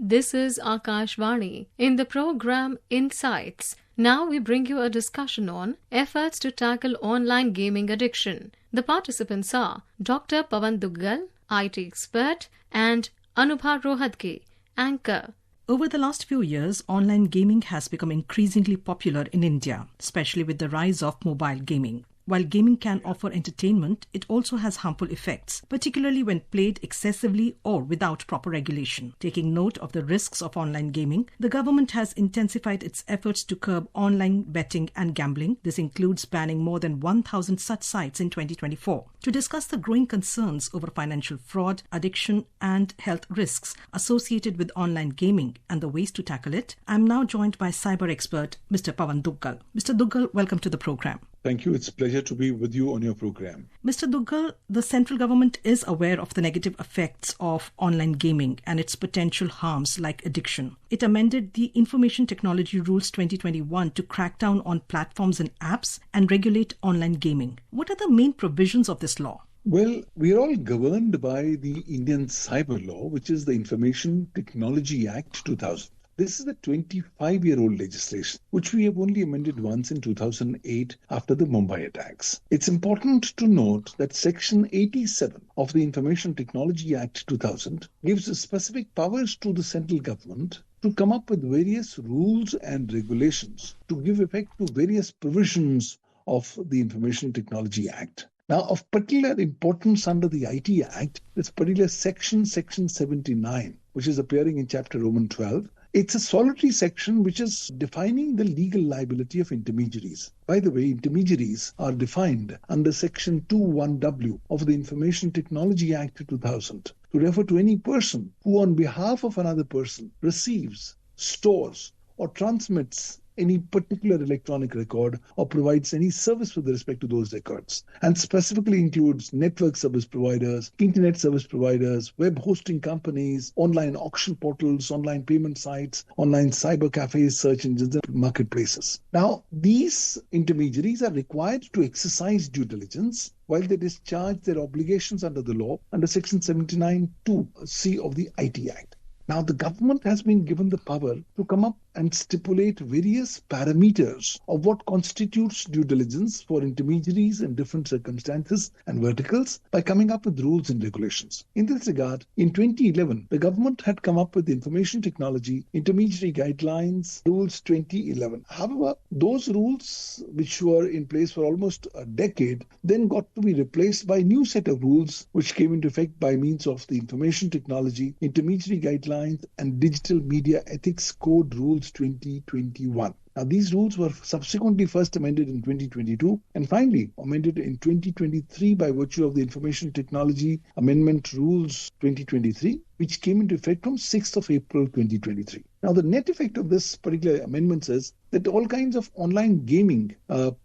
This is Akashvani. In the program Insights, now we bring you a discussion on efforts to tackle online gaming addiction. The participants are Dr. Pawan Duggal, IT expert, and Anubha Rohatgi, anchor. Over the last few years, online gaming has become increasingly popular in India, especially with the rise of mobile gaming. While gaming can offer entertainment, it also has harmful effects, particularly when played excessively or without proper regulation. Taking note of the risks of online gaming, the government has intensified its efforts to curb online betting and gambling. This includes banning more than 1,000 such sites in 2024. To discuss the growing concerns over financial fraud, addiction, and health risks associated with online gaming and the ways to tackle it, I am now joined by cyber expert Mr. Pawan Duggal. Mr. Duggal, welcome to the program. Thank you. It's a pleasure to be with you on your program. Mr. Duggal, the central government is aware of the negative effects of online gaming and its potential harms like addiction. It amended the Information Technology Rules 2021 to crack down on platforms and apps and regulate online gaming. What are the main provisions of this law? Well, we are all governed by the Indian Cyber Law, which is the Information Technology Act 2000. This is a 25-year-old legislation, which we have only amended once in 2008 after the Mumbai attacks. It's important to note that Section 87 of the Information Technology Act 2000 gives specific powers to the central government to come up with various rules and regulations to give effect to various provisions of the Information Technology Act. Now, of particular importance under the IT Act is particular Section 79, which is appearing in Chapter Roman 12. It's a solitary section which is defining the legal liability of intermediaries. By the way, intermediaries are defined under Section 21W of the Information Technology Act 2000 to refer to any person who on behalf of another person receives, stores, or transmits any particular electronic record or provides any service with respect to those records, and specifically includes network service providers, internet service providers, web hosting companies, online auction portals, online payment sites, online cyber cafes, search engines, and marketplaces. Now, these intermediaries are required to exercise due diligence while they discharge their obligations under the law under Section 79(2)(c) of the IT Act. Now, the government has been given the power to come up and stipulate various parameters of what constitutes due diligence for intermediaries in different circumstances and verticals by coming up with rules and regulations. In this regard, in 2011, the government had come up with the Information Technology Intermediary Guidelines Rules 2011. However, those rules, which were in place for almost a decade, then got to be replaced by a new set of rules which came into effect by means of the Information Technology Intermediary Guidelines and Digital Media Ethics Code Rules 2021. Now, these rules were subsequently first amended in 2022 and finally amended in 2023 by virtue of the Information Technology Amendment Rules 2023, which came into effect from 6th of April 2023. Now, the net effect of this particular amendment is that all kinds of online gaming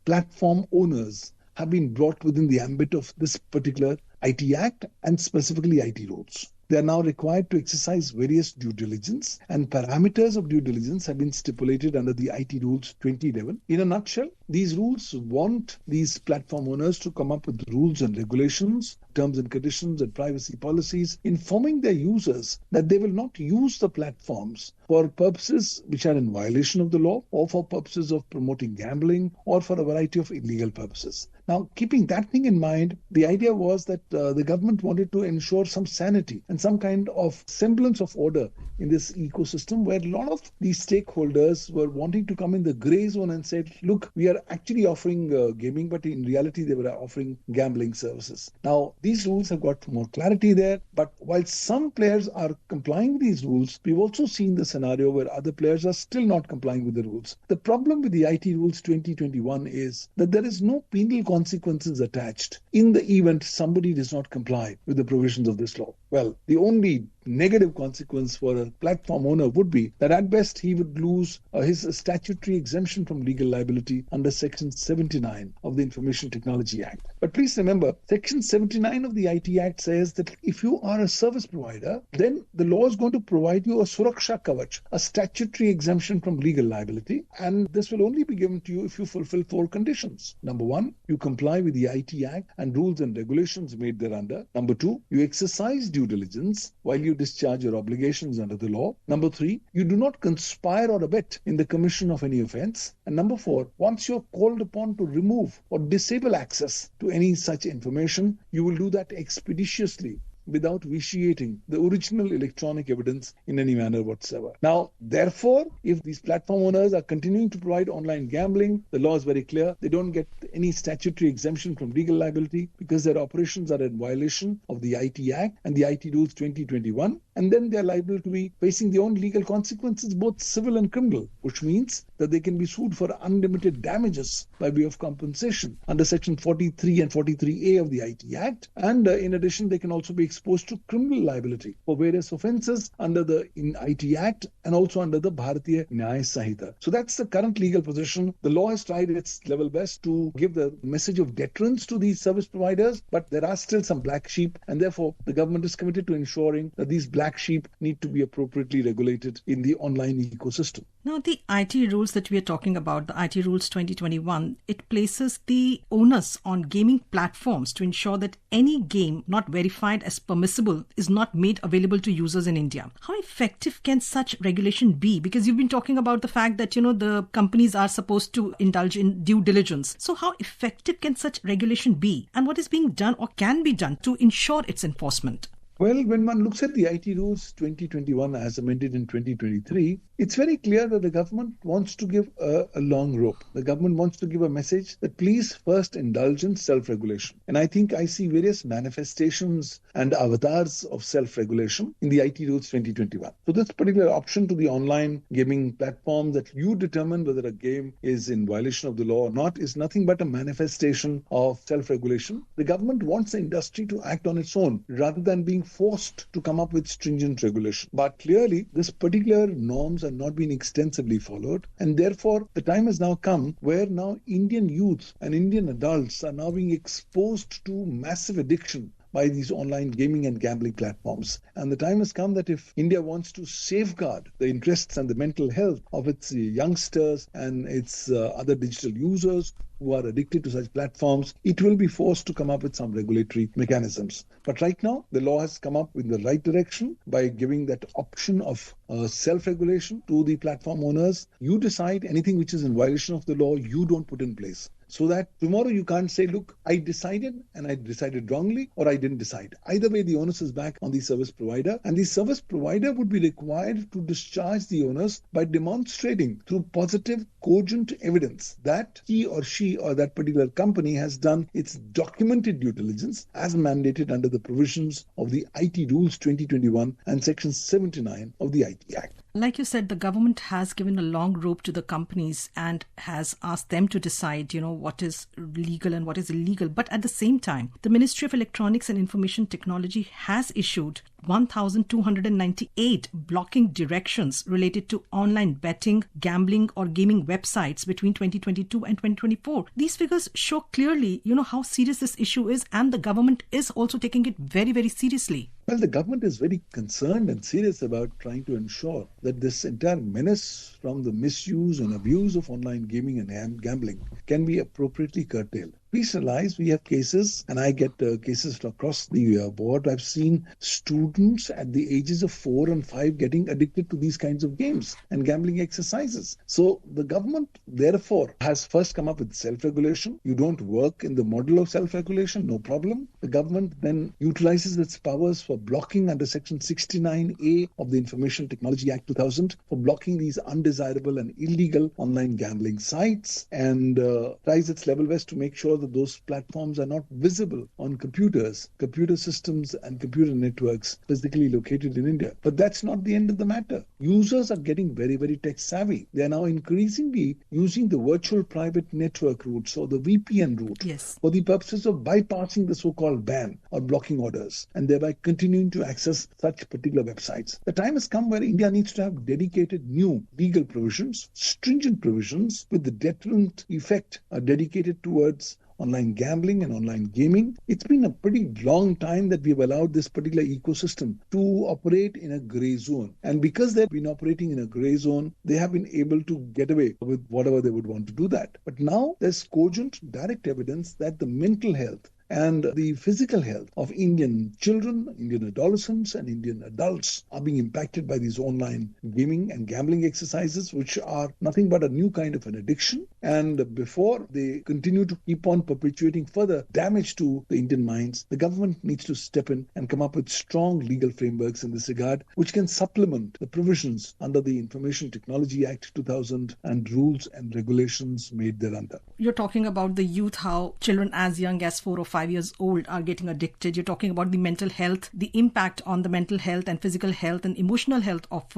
platform owners have been brought within the ambit of this particular IT Act and specifically IT rules. They are now required to exercise various due diligence, and parameters of due diligence have been stipulated under the IT Rules 2011. In a nutshell, these rules want these platform owners to come up with rules and regulations, terms and conditions and privacy policies, informing their users that they will not use the platforms for purposes which are in violation of the law or for purposes of promoting gambling or for a variety of illegal purposes. Now, keeping that thing in mind, the idea was that the government wanted to ensure some sanity and some kind of semblance of order in this ecosystem where a lot of these stakeholders were wanting to come in the gray zone and said, look, we are actually offering gaming, but in reality, they were offering gambling services. Now, these rules have got more clarity there, but while some players are complying with these rules, we've also seen the scenario where other players are still not complying with the rules. The problem with the IT Rules 2021 is that there is no penal consequences attached in the event somebody does not comply with the provisions of this law. Well, the only negative consequence for a platform owner would be that at best he would lose his statutory exemption from legal liability under Section 79 of the Information Technology Act. But please remember, Section 79 of the IT Act says that if you are a service provider, then the law is going to provide you a Suraksha Kavach, a statutory exemption from legal liability, and this will only be given to you if you fulfill 4 conditions. Number 1, you comply with the IT Act and rules and regulations made thereunder. Number 2, you exercise due diligence while you you discharge your obligations under the law. Number 3, you do not conspire or abet in the commission of any offense. And number 4, once you're called upon to remove or disable access to any such information, you will do that expeditiously without vitiating the original electronic evidence in any manner whatsoever. Now, therefore, if these platform owners are continuing to provide online gambling, the law is very clear. They don't get any statutory exemption from legal liability because their operations are in violation of the IT Act and the IT Rules 2021. And then they are liable to be facing their own legal consequences, both civil and criminal, which means that they can be sued for unlimited damages by way of compensation under Section 43 and 43A of the IT Act. And in addition, they can also be exposed to criminal liability for various offences under the IT Act and also under the Bharatiya Nyaya Sanhita. So that's the current legal position. The law has tried its level best to give the message of deterrence to these service providers, but there are still some black sheep, and therefore the government is committed to ensuring that these black sheep need to be appropriately regulated in the online ecosystem. Now, the IT rules that we are talking about, the IT Rules 2021, it places the onus on gaming platforms to ensure that any game not verified as permissible is not made available to users in India. How effective can such regulation be? Because you've been talking about the fact that, the companies are supposed to indulge in due diligence. So how effective can such regulation be? And what is being done or can be done to ensure its enforcement? Well, when one looks at the IT Rules 2021 as amended in 2023, it's very clear that the government wants to give a long rope. The government wants to give a message that please first indulge in self-regulation. And I think I see various manifestations and avatars of self-regulation in the IT Rules 2021. So this particular option to the online gaming platform that you determine whether a game is in violation of the law or not is nothing but a manifestation of self-regulation. The government wants the industry to act on its own rather than being forced to come up with stringent regulation. But clearly, this particular norms are not being extensively followed, and therefore the time has now come where now Indian youth and Indian adults are now being exposed to massive addiction by these online gaming and gambling platforms. And the time has come that if India wants to safeguard the interests and the mental health of its youngsters and its other digital users who are addicted to such platforms, it will be forced to come up with some regulatory mechanisms. But right now, the law has come up in the right direction by giving that option of self-regulation to the platform owners. You decide anything which is in violation of the law, you don't put in place. So that tomorrow you can't say, look, I decided and I decided wrongly, or I didn't decide. Either way, the onus is back on the service provider, and the service provider would be required to discharge the onus by demonstrating through positive, cogent evidence that he or she or that particular company has done its documented due diligence as mandated under the provisions of the IT Rules 2021 and Section 79 of the IT Act. Like you said, the government has given a long rope to the companies and has asked them to decide, what is legal and what is illegal. But at the same time, the Ministry of Electronics and Information Technology has issued 1,298 blocking directions related to online betting, gambling or gaming websites between 2022 and 2024. These figures show clearly, how serious this issue is, and the government is also taking it very, very seriously. Well, the government is very concerned and serious about trying to ensure that this entire menace from the misuse and abuse of online gaming and gambling can be appropriately curtailed. Please realize we have cases, and I get cases across the board. I've seen students at the ages of 4 and 5 getting addicted to these kinds of games and gambling exercises. So the government, therefore, has first come up with self-regulation. You don't work in the model of self-regulation, no problem. The government then utilizes its powers for blocking under Section 69A of the Information Technology Act 2000 for blocking these undesirable and illegal online gambling sites, and tries its level best to make sure that those platforms are not visible on computers, computer systems and computer networks physically located in India. But that's not the end of the matter. Users are getting very, very tech savvy. They are now increasingly using the virtual private network routes or the VPN route for the purposes of bypassing the so-called ban or blocking orders and thereby continuing to access such particular websites. The time has come where India needs to have dedicated new legal provisions, stringent provisions with the deterrent effect dedicated towards online gambling and online gaming. It's been a pretty long time that we have allowed this particular ecosystem to operate in a grey zone. And because they've been operating in a grey zone, they have been able to get away with whatever they would want to do that. But now there's cogent, direct evidence that the mental health and the physical health of Indian children, Indian adolescents, and Indian adults are being impacted by these online gaming and gambling exercises, which are nothing but a new kind of an addiction. And before they continue to keep on perpetuating further damage to the Indian minds, the government needs to step in and come up with strong legal frameworks in this regard, which can supplement the provisions under the Information Technology Act 2000 and rules and regulations made thereunder. You're talking about the youth, how children as young as 4 or 5 years old are getting addicted. You're talking about the mental health, the impact on the mental health and physical health and emotional health of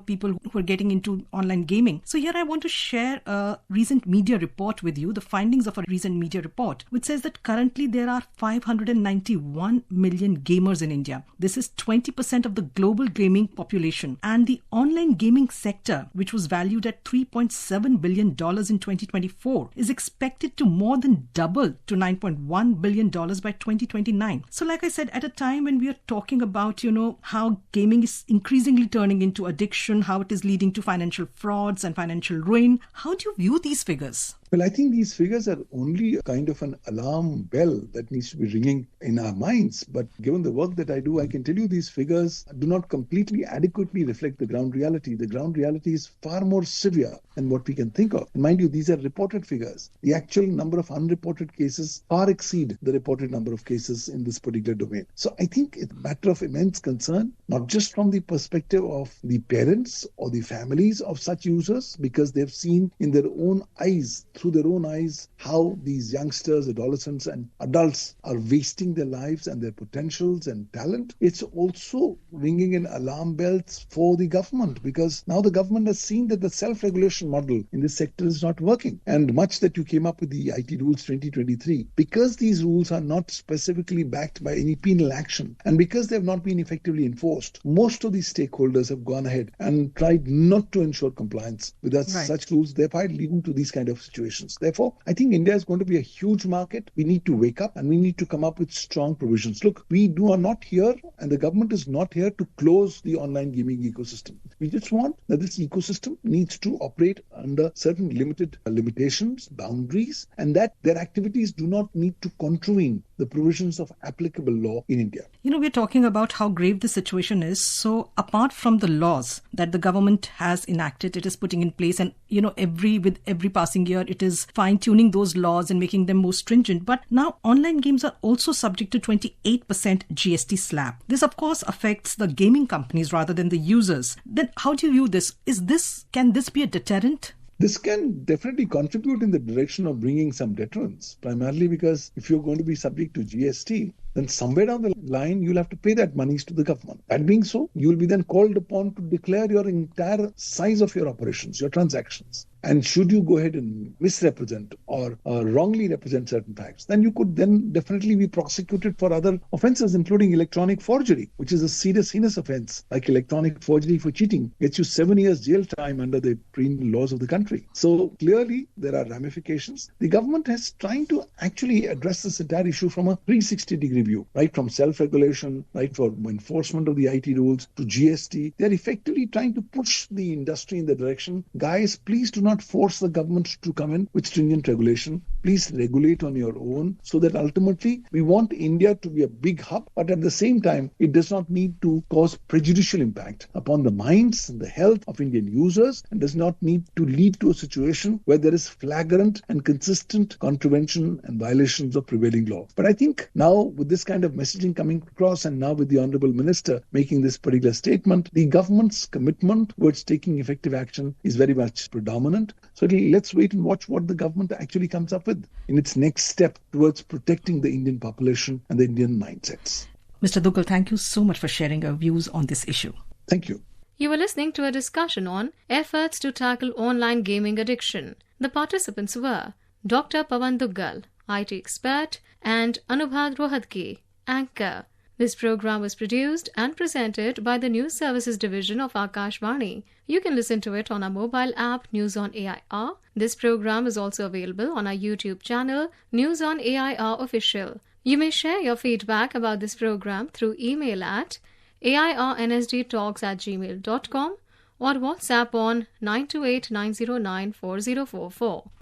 people who are getting into online gaming. So here I want to share a recent media report with you, the findings of a recent media report, which says that currently there are 591 million gamers in India. This is 20% of the global gaming population. And the online gaming sector, which was valued at $3.7 billion in 2024, is expected to more than double to $9.1 billion by 2029. So like I said, at a time when we are talking about, how gaming is increasingly turning into addiction, how it is leading to financial frauds and financial ruin, how do you view these figures? Well, I think these figures are only a kind of an alarm bell that needs to be ringing in our minds. But given the work that I do, I can tell you these figures do not completely adequately reflect the ground reality. The ground reality is far more severe than what we can think of. And mind you, these are reported figures. The actual number of unreported cases far exceed the reported number of cases in this particular domain. So I think it's a matter of immense concern, not just from the perspective of the parents or the families of such users, because they've seen in their own eyes, through their own eyes, how these youngsters, adolescents and adults are wasting their lives and their potentials and talent. It's also ringing in alarm bells for the government, because now the government has seen that the self-regulation model in this sector is not working. And much that you came up with the IT rules 2023, because these rules are not specifically backed by any penal action and because they have not been effectively enforced, most of these stakeholders have gone ahead and tried not to ensure compliance with such rules, thereby leading to these kind of situations. Therefore, I think India is going to be a huge market. We need to wake up and we need to come up with strong provisions. Look, we are not here and the government is not here to close the online gaming ecosystem. We just want that this ecosystem needs to operate under certain limitations, boundaries, and that their activities do not need to contravene the provisions of applicable law in India. We're talking about how grave the situation is. So apart from the laws that the government has enacted, it is putting in place, and with every passing year, it is fine-tuning those laws and making them more stringent. But now online games are also subject to 28% GST slap. This, of course, affects the gaming companies rather than the users. Then how do you view this? Can this be a deterrent? This can definitely contribute in the direction of bringing some deterrence, primarily because if you're going to be subject to GST, then somewhere down the line, you'll have to pay that monies to the government. That being so, you'll be then called upon to declare your entire size of your operations, your transactions. And should you go ahead and misrepresent or wrongly represent certain facts, then you could then definitely be prosecuted for other offences, including electronic forgery, which is a serious heinous offence. Like electronic forgery for cheating gets you 7 years jail time under the penal laws of the country. So clearly, there are ramifications. The government is trying to actually address this entire issue from a 360-degree view, right from self-regulation, right from enforcement of the IT rules to GST. They're effectively trying to push the industry in the direction, guys, please do not force the government to come in with stringent regulation. Please regulate on your own, so that ultimately we want India to be a big hub, but at the same time, it does not need to cause prejudicial impact upon the minds and the health of Indian users, and does not need to lead to a situation where there is flagrant and consistent contravention and violations of prevailing law. But I think now with this kind of messaging coming across, and now with the Honourable Minister making this particular statement, the government's commitment towards taking effective action is very much predominant. So let's wait and watch what the government actually comes up with in its next step towards protecting the Indian population and the Indian mindsets. Mr. Duggal, thank you so much for sharing your views on this issue. Thank you. You were listening to a discussion on efforts to tackle online gaming addiction. The participants were Dr. Pawan Duggal, IT expert, and Anubha Rohatgi, anchor. This program was produced and presented by the News Services Division of Akashvani. You can listen to it on our mobile app, News on AIR. This program is also available on our YouTube channel, News on AIR Official. You may share your feedback about this program through email at airnsdtalks@gmail.com or WhatsApp on 928-909-4044.